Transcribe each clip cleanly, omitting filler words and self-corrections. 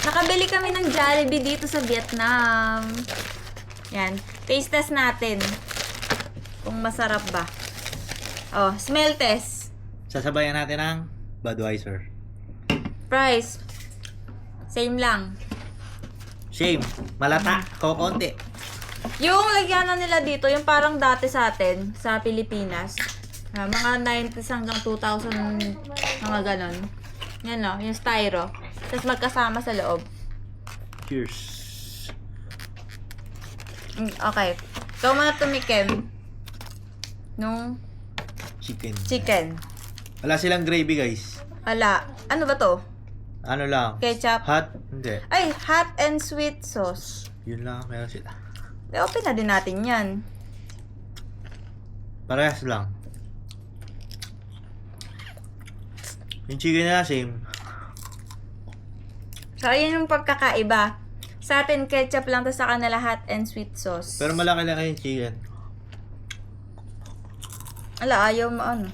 Nakabili kami ng Jollibee dito sa Vietnam. Yan. Taste test natin. Kung masarap ba. Oh, smell test. Sasabayan natin ng Budweiser. Price. Same lang. Shame. Malata. Kokonti. Yung lagyanan nila dito, yung parang dati sa atin, sa Pilipinas. Mga 90s hanggang 2000, mga ganon. Yan o, yung styro. Tapos magkasama sa loob. Cheers. Okay. Ikaw muna tumikim. Nung chicken. Wala silang gravy, guys. Wala. Ano ba to? Ano lang? Ketchup? Hot? Hindi. Ay, hot and sweet sauce. Yun lang. Meron sila. Open na din natin yan. Parehas lang. Yung chicken na same. So, ayan yung pagkakaiba. Sa atin, ketchup lang, tapos sa kanila hot and sweet sauce. Pero malaki lang yung chicken. Ala, ayaw mo ano.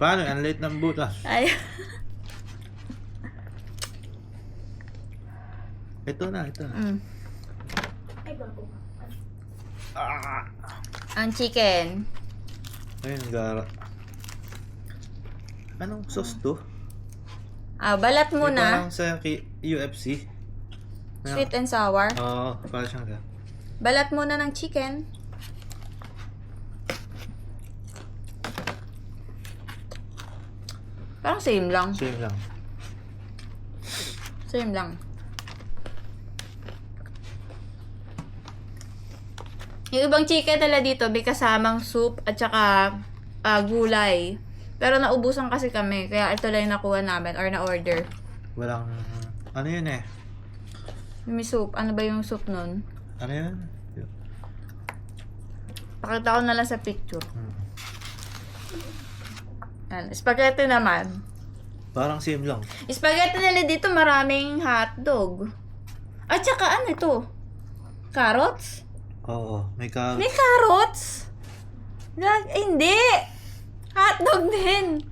Paano? Ang late ng butas. Ayaw. Ito na. Ang chicken. Ayun, gara. Anong sauce to? Balat Yung muna. parang sa UFC. Sweet and sour. Oo, parang siyang ga. Balat muna ng chicken. Parang same lang. Same lang. Same lang. Yung ibang chicken nila dito, may kasamang soup at saka gulay. Pero naubusan kasi kami, kaya ito lang yung nakuha namin or na-order. Walang... Ano yun eh? May soup. Ano ba yung soup nun? Ano yun? Pakita ko na lang sa picture. Spaghetti naman. Parang same lang. Spaghetti nila dito maraming hotdog. At saka ano ito? Carrots? Oo, may ka... May carrots? Hindi! Hotdog din!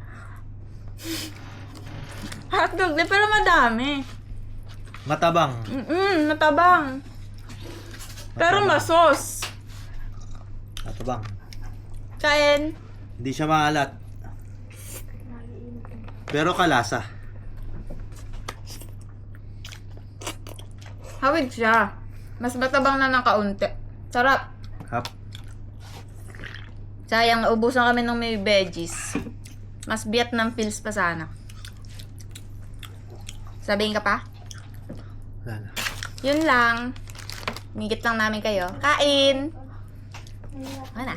Hotdog din, pero madami. Matabang. Matabang. Pero masos. Matabang. Kain. Hindi siya maalat. Pero kalasa. Hawig siya. Mas matabang na ng kaunti. Sarap. Hap. Sayang, naubusan kami ng may veggies. Mas Vietnam feels pa sana. Sabihin ka pa? Wala na. Yun lang. Migit lang namin kayo. Kain! Ano na?